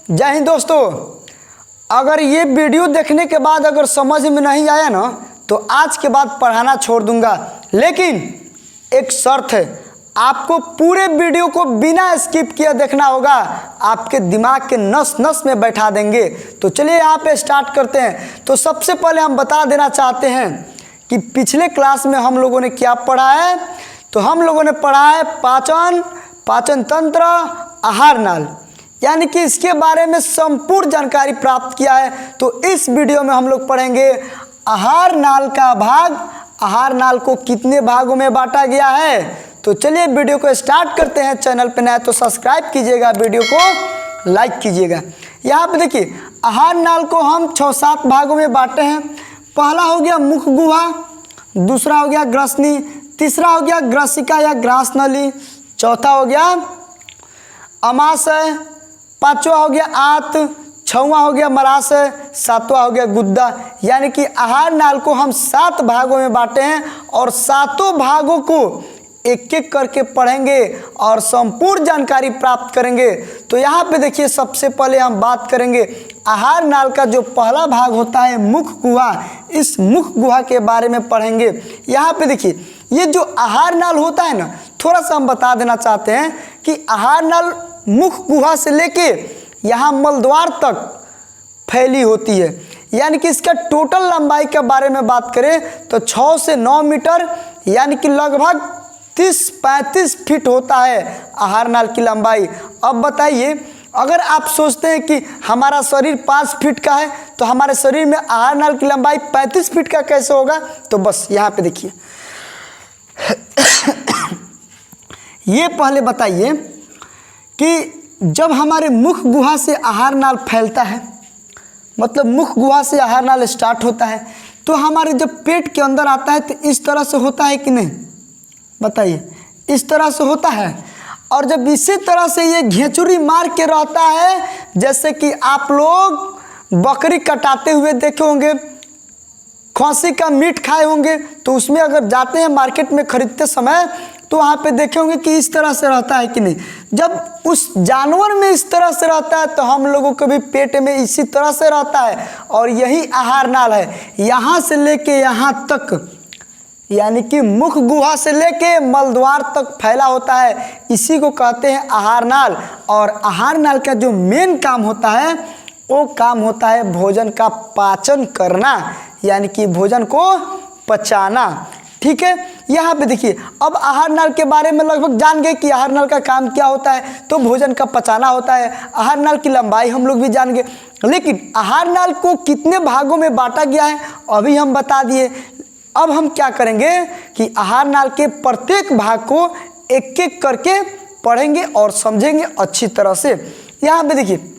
जय हिंद दोस्तों। अगर ये वीडियो देखने के बाद अगर समझ में नहीं आया ना तो आज के बाद पढ़ाना छोड़ दूंगा, लेकिन एक शर्त है, आपको पूरे वीडियो को बिना स्किप किए देखना होगा। आपके दिमाग के नस नस में बैठा देंगे। तो चलिए यहाँ पे स्टार्ट करते हैं। तो सबसे पहले हम बता देना चाहते हैं कि पिछले क्लास में हम लोगों ने क्या पढ़ा है। तो हम लोगों ने पढ़ा है पाचन तंत्र, आहार नाल, यानी कि इसके बारे में संपूर्ण जानकारी प्राप्त किया है। तो इस वीडियो में हम लोग पढ़ेंगे आहार नाल का भाग, आहार नाल को कितने भागों में बांटा गया है। तो चलिए वीडियो को स्टार्ट करते हैं। चैनल पे नया तो सब्सक्राइब कीजिएगा, वीडियो को लाइक कीजिएगा। यहाँ पे देखिए आहार नाल को हम 6-7 भागों में बांटे हैं। पहला हो गया मुख गुहा, दूसरा हो गया ग्रसनी, तीसरा हो गया ग्रसिका या ग्रास नली, चौथा हो गया अमाशय, पांचवा हो गया आंत, छठवां हो गया मलाशय, सातवां हो गया गुद्दा। यानी कि आहार नाल को हम 7 भागों में बांटे हैं और सातों भागों को एक एक करके पढ़ेंगे और संपूर्ण जानकारी प्राप्त करेंगे। तो यहाँ पे देखिए सबसे पहले हम बात करेंगे आहार नाल का जो पहला भाग होता है मुख गुहा। इस मुख गुहा के बारे में पढ़ेंगे। यहाँ पे देखिए ये जो आहार नाल होता है ना, थोड़ा सा हम बता देना चाहते हैं कि आहार नाल मुख गुहा से लेके यहाँ मलद्वार तक फैली होती है। यानी कि इसका टोटल लंबाई के बारे में बात करें तो 6 से 9 मीटर यानी कि लगभग 30-35 फीट होता है आहार नाल की लंबाई। अब बताइए, अगर आप सोचते हैं कि हमारा शरीर 5 फीट का है तो हमारे शरीर में आहार नाल की लंबाई 35 फीट का कैसे होगा। तो बस यहाँ पे देखिए ये पहले बताइए कि जब हमारे मुख गुहा से आहार नाल फैलता है, मतलब मुख गुहा से आहार नाल स्टार्ट होता है, तो हमारे जब पेट के अंदर आता है तो इस तरह से होता है कि नहीं, बताइए, इस तरह से होता है। और जब इसी तरह से ये घेचुरी मार के रहता है, जैसे कि आप लोग बकरी कटाते हुए देखे होंगे, खस्सी का मीट खाए होंगे, तो उसमें अगर जाते हैं मार्केट में खरीदते समय तो वहाँ पे देखे होंगे कि इस तरह से रहता है कि नहीं। जब उस जानवर में इस तरह से रहता है तो हम लोगों के भी पेट में इसी तरह से रहता है। और यही आहार नाल है, यहाँ से लेके यहाँ तक, यानी कि मुख गुहा से लेके मलद्वार तक फैला होता है। इसी को कहते हैं आहार नाल। और आहार नाल का जो मेन काम होता है वो काम होता है भोजन का पाचन करना, यानी कि भोजन को पचाना। ठीक है, यहाँ पे देखिए अब आहार नाल के बारे में लगभग जान गए कि आहार नाल का काम क्या होता है। तो भोजन का पचाना होता है। आहार नाल की लंबाई हम लोग भी जान गए, लेकिन आहार नाल को कितने भागों में बांटा गया है अभी हम बता दिए। अब हम क्या करेंगे कि आहार नाल के प्रत्येक भाग को एक एक करके पढ़ेंगे और समझेंगे अच्छी तरह से। यहाँ पे देखिए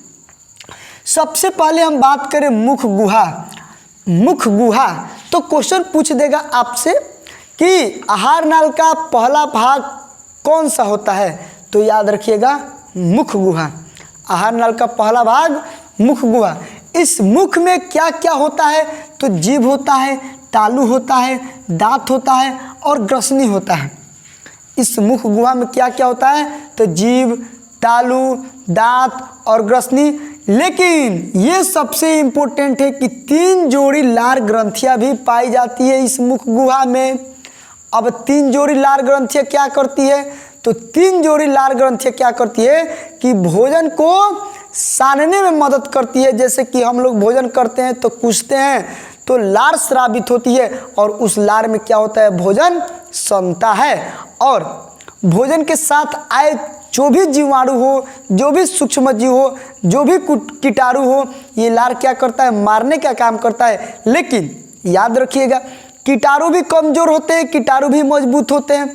सबसे पहले हम बात करें मुख गुहा। मुख गुहा तो क्वेश्चन पूछ देगा आपसे कि आहार नाल का पहला भाग कौन सा होता है। तो याद रखिएगा मुख गुहा। आहार नाल का पहला भाग मुख गुहा। इस मुख में क्या क्या होता है। तो जीभ होता है, तालू होता है, दांत होता है और ग्रसनी होता है। इस मुख गुहा में क्या क्या होता है। तो जीभ, तालू, दांत और ग्रसनी। लेकिन ये सबसे इम्पोर्टेंट है कि 3 जोड़ी लार ग्रंथियां भी पाई जाती है इस मुख गुहा में। अब 3 जोड़ी लार ग्रंथियां क्या करती है। तो 3 जोड़ी लार ग्रंथियां क्या करती है कि भोजन को सानने में मदद करती है। जैसे कि हम लोग भोजन करते हैं तो कुछते हैं तो लार स्रावित होती है और उस लार में क्या होता है, भोजन सनता है। और भोजन के साथ आए जो भी जीवाणु हो, जो भी सूक्ष्म जीव हो, जो भी कीटाणु हो, ये लार क्या करता है, मारने का काम करता है। लेकिन याद रखिएगा कीटाणु भी कमजोर होते हैं, कीटाणु भी मजबूत होते हैं।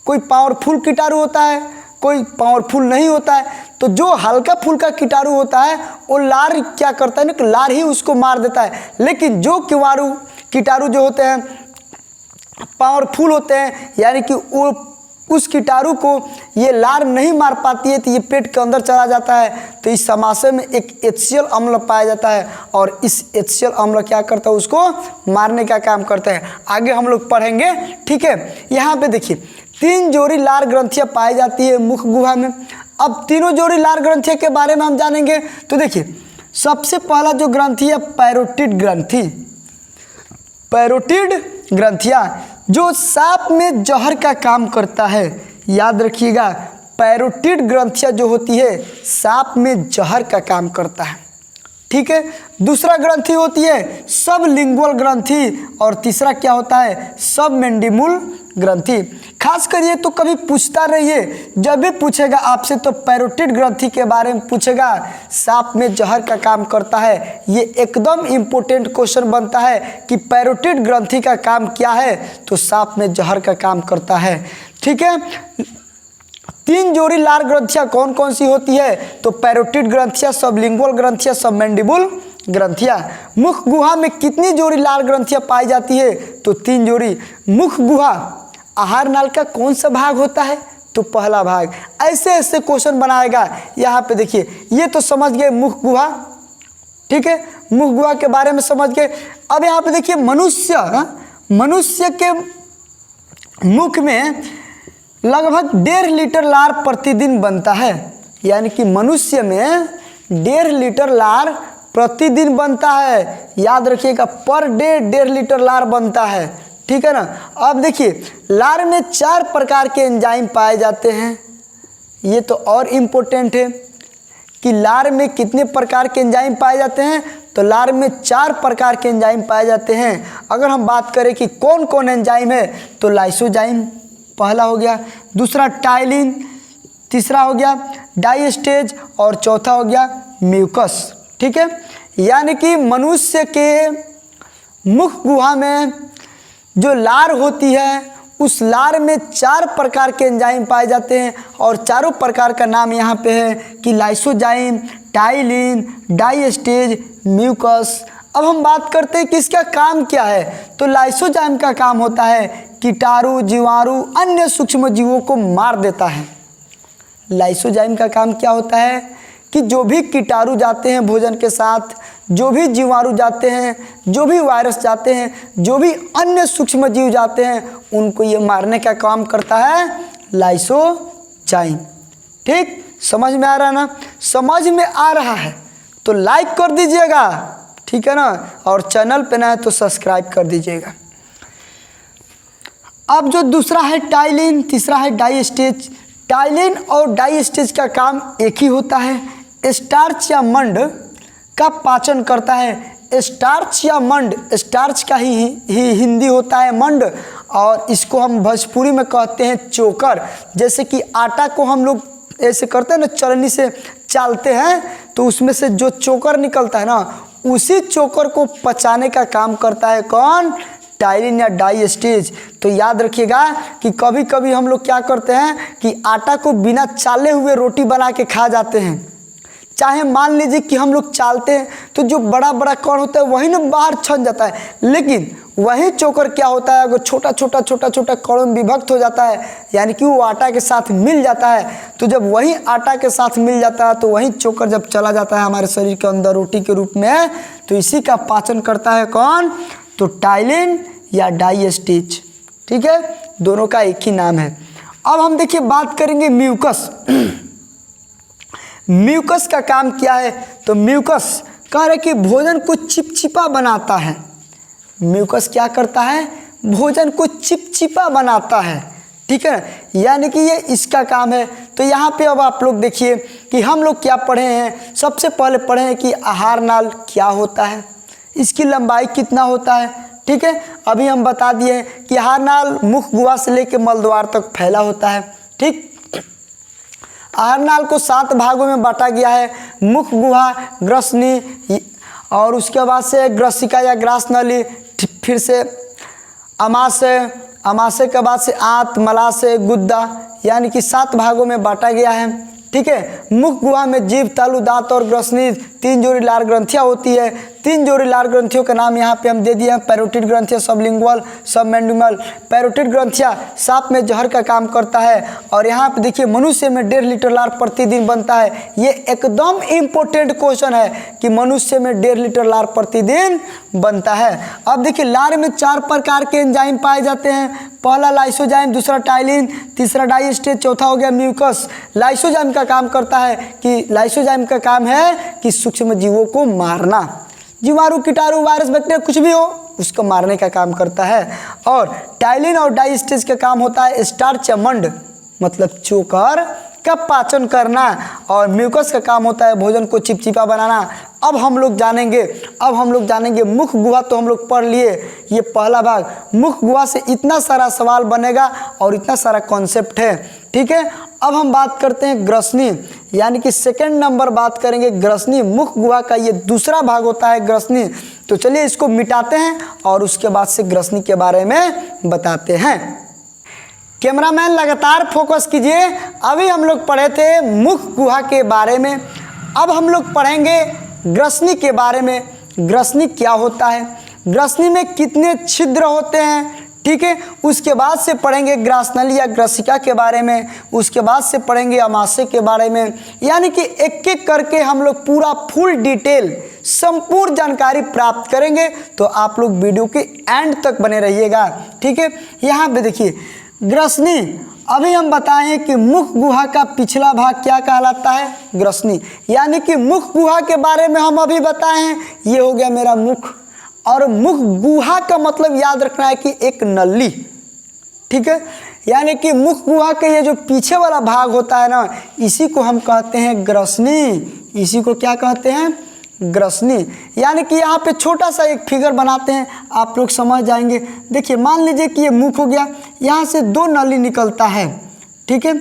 कोई पावरफुल कीटाणु होता है, कोई पावरफुल नहीं होता है। तो जो हल्का फुल्का कीटाणु होता है वो लार क्या करता है ना कि लार ही उसको मार देता है। लेकिन जो कीटाणु जो होते हैं पावरफुल होते हैं, यानी कि वो उस कीटाणु को ये लार नहीं मार पाती है तो ये पेट के अंदर चला जाता है। तो इस समाशय में एक HCl अम्ल पाया जाता है और इस HCl अम्ल क्या करता है, उसको मारने का काम करता है। आगे हम लोग पढ़ेंगे। ठीक है, यहाँ पे देखिए 3 जोड़ी लार ग्रंथियां पाई जाती है मुख गुहा में। अब तीनों जोड़ी लार ग्रंथियों के बारे में हम जानेंगे। तो देखिए, सबसे पहला जो ग्रंथि है पैरोटिड ग्रंथि। पैरोटिड ग्रंथियां जो सांप में जहर का काम करता है, याद रखिएगा, पैरोटिड ग्रंथियां जो होती है सांप में जहर का काम करता है। ठीक है, दूसरा ग्रंथि होती है सबलिंगुअल ग्रंथि, और तीसरा क्या होता है, सबमेंडिबुल ग्रंथि। खास कर ये तो कभी पूछता रहिए, जब भी पूछेगा आपसे तो पैरोटिड ग्रंथि के बारे में पूछेगा, सांप में जहर का काम करता है। ये एकदम इम्पोर्टेंट क्वेश्चन बनता है कि पैरोटिड ग्रंथि का काम क्या है, तो सांप में जहर का काम करता है। ठीक है, तीन जोड़ी लार ग्रंथियां कौन कौन सी होती है, तो पैरोटिड ग्रंथियां, सबलिंगुअल ग्रंथियां, सबमेंडिबुल ग्रंथियां। मुख गुहा में कितनी जोड़ी लार ग्रंथियां पाई जाती है, तो 3 जोड़ी। मुख गुहा आहार नाल का कौन सा भाग होता है, तो पहला भाग। ऐसे ऐसे क्वेश्चन बनाएगा। यहाँ पे देखिए, ये तो समझ गए मुख गुहा। ठीक है, मुख गुहा के बारे में समझ गए। अब यहाँ पे देखिए, मनुष्य के मुख में लगभग 1.5 लीटर लार प्रतिदिन बनता है। यानी कि मनुष्य में 1.5 लीटर लार प्रतिदिन बनता है। याद रखिएगा, पर डे 1.5 लीटर लार बनता है। ठीक है ना। अब देखिए, लार में 4 प्रकार के एंजाइम पाए जाते हैं। ये तो और इम्पोर्टेंट है कि लार में कितने प्रकार के एंजाइम पाए जाते हैं, तो लार में 4 प्रकार के एंजाइम पाए जाते हैं। अगर हम बात करें कि कौन कौन एंजाइम है, तो लाइसोजाइम पहला हो गया, दूसरा टाइलिन, तीसरा हो गया डाइस्टेज, और चौथा हो गया म्यूकस। ठीक है, यानी कि मनुष्य के मुख गुहा में जो लार होती है, उस लार में 4 प्रकार के एंजाइम पाए जाते हैं, और चारों प्रकार का नाम यहाँ पे है कि लाइसोजाइम, टाइलिन, डाइस्टेज, म्यूकस। अब हम बात करते हैं कि इसका काम क्या है, तो लाइसोजाइम का काम होता है कीटाणु, जीवाणु, अन्य सूक्ष्म जीवों को मार देता है। लाइसोजाइम का काम क्या होता है कि जो भी कीटाणु जाते हैं भोजन के साथ, जो भी जीवाणु जाते हैं, जो भी वायरस जाते हैं, जो भी अन्य सूक्ष्म जीव जाते हैं, उनको ये मारने का काम करता है लाइसोजाइम। ठीक, समझ में आ रहा है ना। समझ में आ रहा है तो लाइक कर दीजिएगा। ठीक है ना, और चैनल पे ना है तो सब्सक्राइब कर दीजिएगा। अब जो दूसरा है टाइलिन, तीसरा है डाइस्टेज। टाइलिन और डाइस्टेज का काम एक ही होता है। स्टार्च या मंड का पाचन करता है। स्टार्च या मंड, स्टार्च का ही हिंदी होता है मंड, और इसको हम भोजपुरी में कहते हैं चोकर। जैसे कि आटा को हम लोग ऐसे करते हैं ना, चलनी से चालते हैं, तो उसमें से जो चोकर निकलता है ना, उसी चोकर को पचाने का काम करता है कौन, टाइलिन या डाइस्टेज। तो याद रखिएगा कि कभी कभी हम लोग क्या करते हैं कि आटा को बिना चाले हुए रोटी बना के खा जाते हैं। चाहे मान लीजिए कि हम लोग चालते हैं तो जो बड़ा बड़ा कण होता है वही ना बाहर छन जाता है, लेकिन वही चोकर क्या होता है, अगर छोटा छोटा कणों में विभक्त हो जाता है, यानी कि वो आटा के साथ मिल जाता है। तो जब वही आटा के साथ मिल जाता है, तो वही चोकर जब चला जाता है हमारे शरीर के अंदर रोटी के रूप में, तो इसी का पाचन करता है कौन, तो टाइलिन या डाइस्टेज। ठीक है, दोनों का एक ही नाम है। अब हम देखिए बात करेंगे म्यूकस। म्यूकस का काम क्या है, तो म्यूकस कह रहे कि भोजन को चिपचिपा बनाता है। म्यूकस क्या करता है, भोजन को चिपचिपा बनाता है। ठीक है, यानी कि ये इसका काम है। तो यहाँ पे अब आप लोग देखिए कि हम लोग क्या पढ़े हैं। सबसे पहले पढ़े हैं कि आहार नाल क्या होता है, इसकी लंबाई कितना होता है। ठीक है, अभी हम बता दिए कि आहार नाल मुख गुहा से लेकर मलद्वार तक फैला होता है। ठीक, आहार नाल को 7 भागों में बांटा गया है। मुख गुहा, ग्रसनी, और उसके बाद से ग्रसिका या ग्रास नली, फिर से अमाशय, अमाशय के बाद से आंत, मलाशय, गुद्दा, यानी कि 7 भागों में बांटा गया है। ठीक है, मुख गुहा में जीभ, तालु, दांत और ग्रसनी 3 जोड़ी लार ग्रंथियाँ होती है। 3 जोड़ी लार ग्रंथियों का नाम यहाँ पे हम दे दिए हैं, पैरोटिड ग्रंथियाँ, सबलिंगुअल, सबमैंडिबल। पैरोटिड ग्रंथियाँ सांप में जहर का काम करता है। और यहाँ पे देखिए मनुष्य में 1.5 लीटर लार प्रतिदिन बनता है। ये एकदम इम्पोर्टेंट क्वेश्चन है कि मनुष्य में 1.5 लीटर लार प्रतिदिन बनता है। अब देखिए लार में 4 प्रकार के एंजाइम पाए जाते हैं। पहला लाइसोजाइम, दूसरा टाइलिन, तीसरा डाइस्टेज, चौथा हो गया म्यूकस। लाइसोजाइम का काम करता है कि लाइसोजाइम का काम है कि सूक्ष्म जीवों को मारना, जीवाणु, कीटाणु, वायरस, बैक्टीरिया कुछ भी हो उसको मारने का काम करता है। और टाइलिन और डाइस्टेज का काम होता है स्टार्च या मंड मतलब चोकर का पाचन करना। और म्यूकस का काम होता है भोजन को चिपचिपा बनाना। अब हम लोग जानेंगे मुख गुहा तो हम लोग पढ़ लिए, ये पहला भाग। मुख गुहा से इतना सारा सवाल बनेगा और इतना सारा कॉन्सेप्ट है, ठीक है। अब हम बात करते हैं ग्रसनी, यानी कि सेकंड नंबर बात करेंगे ग्रसनी। मुख गुहा का ये दूसरा भाग होता है ग्रसनी। तो चलिए इसको मिटाते हैं और उसके बाद से ग्रसनी के बारे में बताते हैं। कैमरामैन लगातार फोकस कीजिए। अभी हम लोग पढ़े थे मुख गुहा के बारे में, अब हम लोग पढ़ेंगे ग्रसनी के बारे में। ग्रसनी क्या होता है, ग्रसनी में कितने छिद्र होते हैं, ठीक है। उसके बाद से पढ़ेंगे ग्रासनली या ग्रसिका के बारे में। उसके बाद से पढ़ेंगे अमाशय के बारे में। यानी कि एक एक करके हम लोग पूरा फुल डिटेल संपूर्ण जानकारी प्राप्त करेंगे। तो आप लोग वीडियो के एंड तक बने रहिएगा, ठीक है। यहाँ पे देखिए ग्रसनी, अभी हम बताएं कि मुख गुहा का पिछला भाग क्या कहलाता है, ग्रसनी। यानी कि मुख गुहा के बारे में हम अभी बताए हैं, ये हो गया मेरा मुख। और मुख गुहा का मतलब याद रखना है कि एक नली, ठीक है। यानी कि मुख गुहा के ये जो पीछे वाला भाग होता है ना, इसी को हम कहते हैं ग्रसनी। इसी को क्या कहते हैं, ग्रसनी। यानी कि यहाँ पे छोटा सा एक फिगर बनाते हैं, आप लोग समझ जाएंगे। देखिए मान लीजिए कि ये मुख हो गया, यहाँ से 2 नली निकलता है, ठीक है।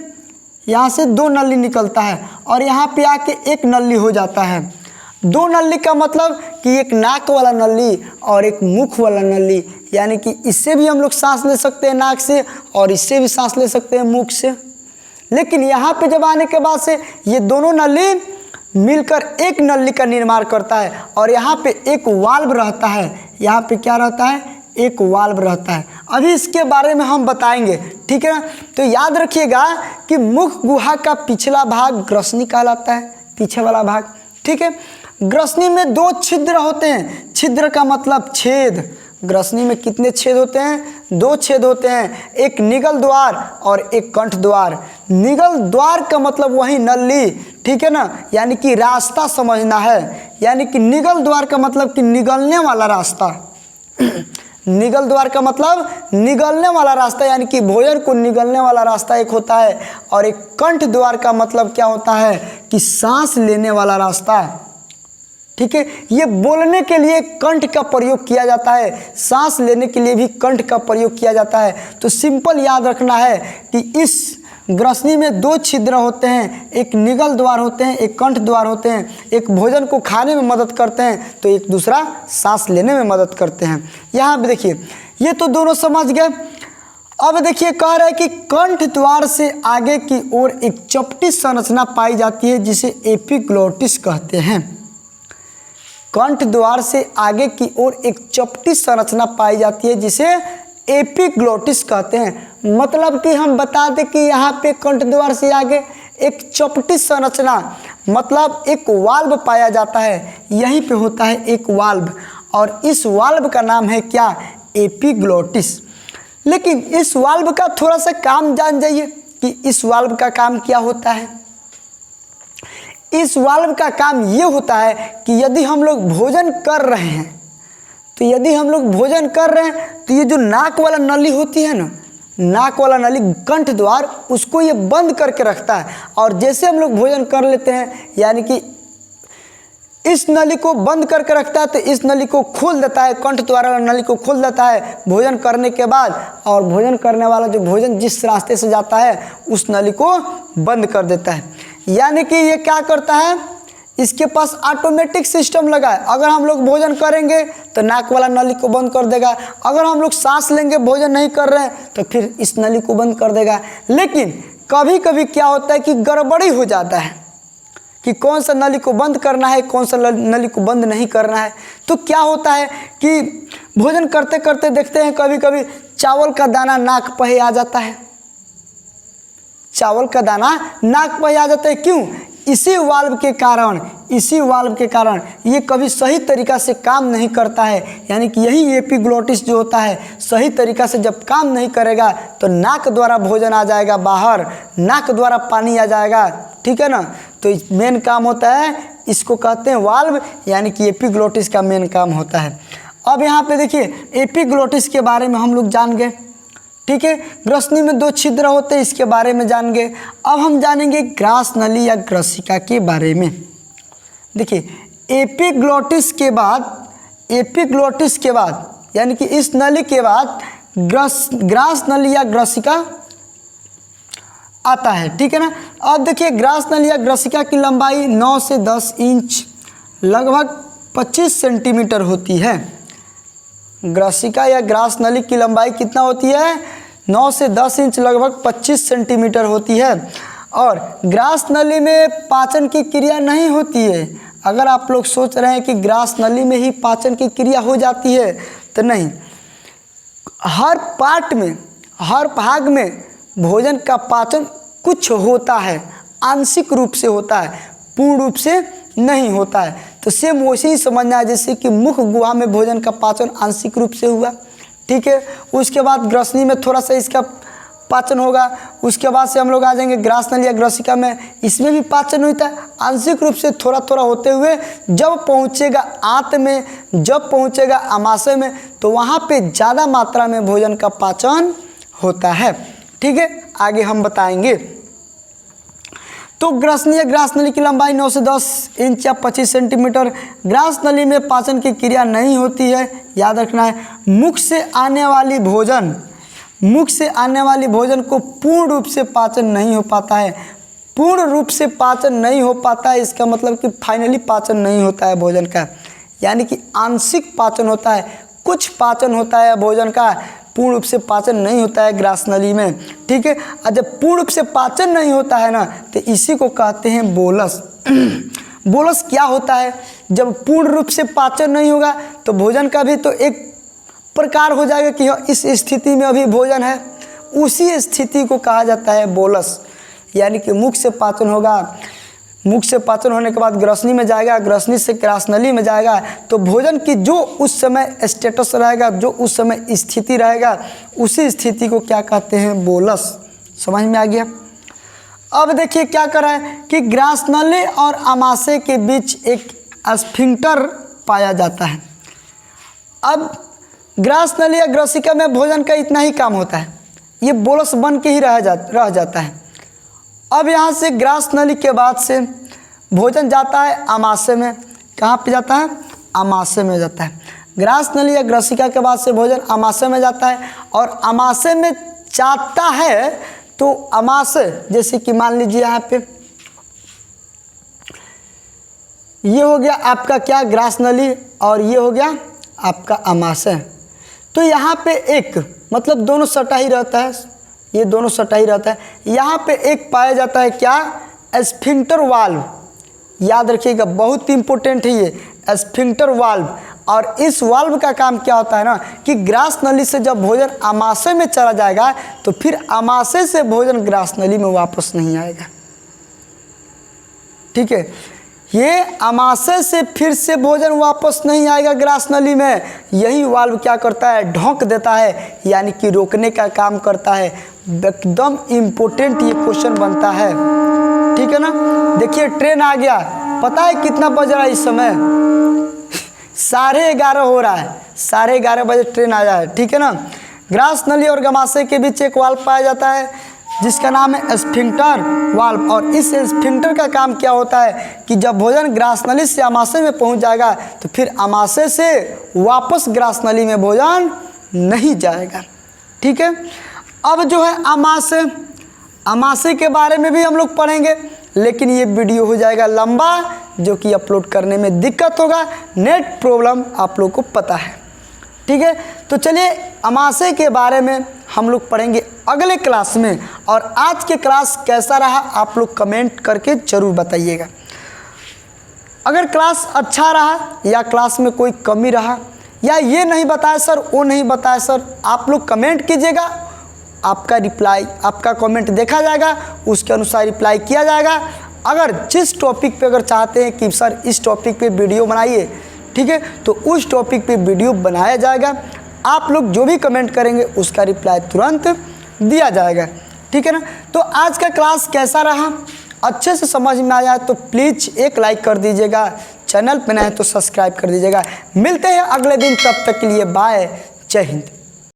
यहाँ से 2 नली निकलता है और यहाँ पे आके एक नली हो जाता है। 2 नली का मतलब कि एक नाक वाला नली और एक मुख वाला नली। यानी कि इससे भी हम लोग सांस ले सकते हैं नाक से और इससे भी सांस ले सकते हैं मुख से। लेकिन यहाँ पे जब आने के बाद से ये दोनों नली मिलकर एक नली का निर्माण करता है और यहाँ पे एक वाल्व रहता है। यहाँ पे क्या रहता है, एक वाल्व रहता है। अभी इसके बारे में हम बताएंगे, ठीक है ना। तो याद रखिएगा कि मुख गुहा का पिछला भाग ग्रसनी कहलाता है, पीछे वाला भाग, ठीक है। ग्रसनी में 2 छिद्र होते हैं। छिद्र का मतलब छेद। ग्रसनी में कितने छेद होते हैं, 2 छेद होते हैं, एक निगल द्वार और एक कंठ द्वार। निगल द्वार का मतलब वही नली, ठीक है ना, यानी कि रास्ता समझना है। यानी कि निगल द्वार का मतलब कि निगलने वाला रास्ता। निगल द्वार का मतलब निगलने वाला रास्ता, यानी कि भोजन को निगलने वाला रास्ता एक होता है। और एक कंठ द्वार का मतलब क्या होता है कि सांस लेने वाला रास्ता, ठीक है। ये बोलने के लिए कंठ का प्रयोग किया जाता है, सांस लेने के लिए भी कंठ का प्रयोग किया जाता है। तो सिंपल याद रखना है कि इस ग्रसनी में 2 छिद्र होते हैं, एक निगल द्वार होते हैं, एक कंठ द्वार होते हैं। एक भोजन को खाने में मदद करते हैं तो एक दूसरा सांस लेने में मदद करते हैं। यहाँ पे देखिए ये तो दोनों समझ गए। अब देखिए कह रहा है कि कंठ द्वार से आगे की ओर एक चपटी संरचना पाई जाती है जिसे एपिग्लोटिस कहते हैं। कंठ द्वार से आगे की ओर एक चपटी संरचना पाई जाती है जिसे एपिग्लोटिस कहते हैं। मतलब कि हम बता दें कि यहाँ पे कंठ द्वार से आगे एक चपटी संरचना मतलब एक वाल्व पाया जाता है। यहीं पे होता है एक वाल्व और इस वाल्व का नाम है क्या, एपिग्लोटिस। लेकिन इस वाल्व का थोड़ा सा काम जान जाइए कि इस वाल्व का काम क्या होता है। इस वाल्व का काम ये होता है कि यदि हम लोग भोजन कर रहे हैं तो ये जो नाक वाला नली होती है ना, नाक वाला नली कंठ द्वार, उसको ये बंद करके रखता है। और जैसे हम लोग भोजन कर लेते हैं यानी कि इस नली को बंद करके रखता है तो इस नली को खोल देता है, कंठ द्वार वाला नली को खोल देता है भोजन करने के बाद। और भोजन करने वाला जो भोजन जिस रास्ते से जाता है उस नली को बंद कर देता है। यानी कि ये क्या करता है, इसके पास ऑटोमेटिक सिस्टम लगा है। अगर हम लोग भोजन करेंगे तो नाक वाला नली को बंद कर देगा, अगर हम लोग सांस लेंगे भोजन नहीं कर रहे हैं तो फिर इस नली को बंद कर देगा। लेकिन कभी कभी क्या होता है कि गड़बड़ी हो जाता है, कि कौन सा नली को बंद करना है, कौन सा नली को बंद नहीं करना है। तो क्या होता है कि भोजन करते करते देखते हैं कभी कभी चावल का दाना नाक पे आ जाता है, चावल का दाना नाक पे आ जाता है। क्यों? इसी वाल्व के कारण ये कभी सही तरीक़ा से काम नहीं करता है। यानी कि यही एपिग्लोटिस जो होता है सही तरीक़ा से जब काम नहीं करेगा तो नाक द्वारा भोजन आ जाएगा बाहर, नाक द्वारा पानी आ जाएगा, ठीक है ना। तो मेन काम होता है, इसको कहते हैं वाल्व, यानी कि एपिग्लोटिस का मेन काम होता है। अब यहाँ पे देखिए एपिग्लोटिस के बारे में हम लोग जान गए, ठीक है। ग्रसनी में 2 छिद्र होते हैं, इसके बारे में जान गए। अब हम जानेंगे ग्रास नली या ग्रसिका के बारे में। देखिए एपिग्लोटिस के बाद यानी कि इस नली के बाद ग्रास नली या ग्रसिका आता है, ठीक है ना। अब देखिए ग्रास नली या ग्रसिका की लंबाई 9 से 10 इंच लगभग 25 सेंटीमीटर होती है। ग्रसिका या ग्रास नली की लंबाई कितना होती है? 9 से 10 इंच लगभग 25 सेंटीमीटर होती है। और ग्रास नली में पाचन की क्रिया नहीं होती है। अगर आप लोग सोच रहे हैं कि ग्रास नली में ही पाचन की क्रिया हो जाती है, तो नहीं। हर पार्ट में, हर भाग में भोजन का पाचन कुछ होता है, आंशिक रूप से होता है, पूर्ण रूप से नहीं होता है। तो सेम वैसे ही समझना है जैसे कि मुख गुहा में भोजन का पाचन आंशिक रूप से हुआ, ठीक है। उसके बाद ग्रसनी में थोड़ा सा इसका पाचन होगा। उसके बाद से हम लोग आ जाएंगे ग्रास नली या ग्रसिका में, इसमें भी पाचन होता है आंशिक रूप से थोड़ा थोड़ा होते हुए। जब पहुँचेगा आंत में, जब पहुँचेगा आमाशय में, तो वहाँ पे ज़्यादा मात्रा में भोजन का पाचन होता है, ठीक है। आगे हम बताएंगे। तो ग्रसनी या ग्रास नली की लंबाई 9 से 10 इंच या 25 सेंटीमीटर। ग्रास नली में पाचन की क्रिया नहीं होती है, याद रखना है। मुख से आने वाली भोजन को पूर्ण रूप से पाचन नहीं हो पाता है। पूर्ण रूप से पाचन नहीं हो पाता है, इसका मतलब कि फाइनली पाचन नहीं होता है भोजन का, यानी कि आंशिक पाचन होता है, कुछ पाचन होता है भोजन का, पूर्ण रूप से पाचन नहीं होता है ग्रास नली में, ठीक है। और जब पूर्ण रूप से पाचन नहीं होता है ना, तो इसी को कहते हैं बोलस। बोलस क्या होता है? जब पूर्ण रूप से पाचन नहीं होगा तो भोजन का भी तो एक प्रकार हो जाएगा कि इस स्थिति में अभी भोजन है, उसी स्थिति को कहा जाता है बोलस। यानी कि मुख से पाचन होगा, मुख से पाचन होने के बाद ग्रसनी में जाएगा, ग्रसनी से ग्रास नली में जाएगा, तो भोजन की जो उस समय स्टेटस रहेगा, जो उस समय स्थिति रहेगा, उसी स्थिति को क्या कहते हैं? बोलस। समझ में आ गया? अब देखिए क्या कर रहा है कि ग्रास नली और आमाशय के बीच एक स्फिंक्टर पाया जाता है। अब ग्रास नली या ग्रसिका में भोजन का इतना ही काम होता है, ये बोलस बन के ही रह जाता है। अब यहाँ से ग्रास नली के बाद से भोजन जाता है आमाशय में। कहाँ पे जाता है? आमाशय में जाता है। ग्रास नली या ग्रसिका के बाद से भोजन आमाशय में जाता है, और आमाशय में जाता है तो आमाशय, जैसे कि मान लीजिए यहाँ पे ये हो गया आपका क्या? ग्रास नली, और ये हो गया आपका आमाशय। तो यहाँ पे एक मतलब दोनों सटा ही रहता है, ये दोनों सटा ही रहता है। यहाँ पे एक पाया जाता है क्या? Sphincter valve. याद रखिएगा, बहुत इंपॉर्टेंट है ये स्फिंक्टर वाल्व। और इस वाल्व का काम क्या होता है ना कि ग्रास नली से जब भोजन आमाशय में चला जाएगा तो फिर आमाशय से भोजन ग्रास नली में वापस नहीं आएगा, ठीक है। ये आमाशय से फिर से भोजन वापस नहीं आएगा ग्रास नली में, यही वाल्व क्या करता है? ढोक देता है, यानी कि रोकने का काम करता है। एकदम इम्पोर्टेंट ये क्वेश्चन बनता है, ठीक है ना। देखिए ट्रेन आ गया, पता है कितना बज रहा है इस समय? 11:30 हो रहा है, 11:30 बजे ट्रेन आया है, ठीक है ना। ग्रास नली और आमाशय के बीच एक वाल्व पाया जाता है जिसका नाम है स्फिंक्टर वाल्व। और इस स्फिंक्टर का काम क्या होता है कि जब भोजन ग्रास नली से आमाशय में पहुंच जाएगा तो फिर आमाशय से वापस ग्रास नली में भोजन नहीं जाएगा, ठीक है। अब जो है आमाशय, आमाशय के बारे में भी हम लोग पढ़ेंगे, लेकिन ये वीडियो हो जाएगा लंबा, जो कि अपलोड करने में दिक्कत होगा, नेट प्रॉब्लम आप लोग को पता है, ठीक है। तो चलिए आमाशय के बारे में हम लोग पढ़ेंगे अगले क्लास में। और आज के क्लास कैसा रहा आप लोग कमेंट करके ज़रूर बताइएगा। अगर क्लास अच्छा रहा या क्लास में कोई कमी रहा या ये नहीं बताया सर, वो नहीं बताया सर, आप लोग कमेंट कीजिएगा, आपका रिप्लाई, आपका कमेंट देखा जाएगा, उसके अनुसार रिप्लाई किया जाएगा। अगर जिस टॉपिक पे अगर चाहते हैं कि सर इस टॉपिक पे वीडियो बनाइए, ठीक है, तो उस टॉपिक पे वीडियो बनाया जाएगा। आप लोग जो भी कमेंट करेंगे उसका रिप्लाई तुरंत दिया जाएगा, ठीक है ना। तो आज का क्लास कैसा रहा, अच्छे से समझ में आया तो प्लीज़ एक लाइक कर दीजिएगा, चैनल पे नए हैं तो सब्सक्राइब कर दीजिएगा। मिलते हैं अगले दिन, तब तक के लिए बाय, जय हिंद।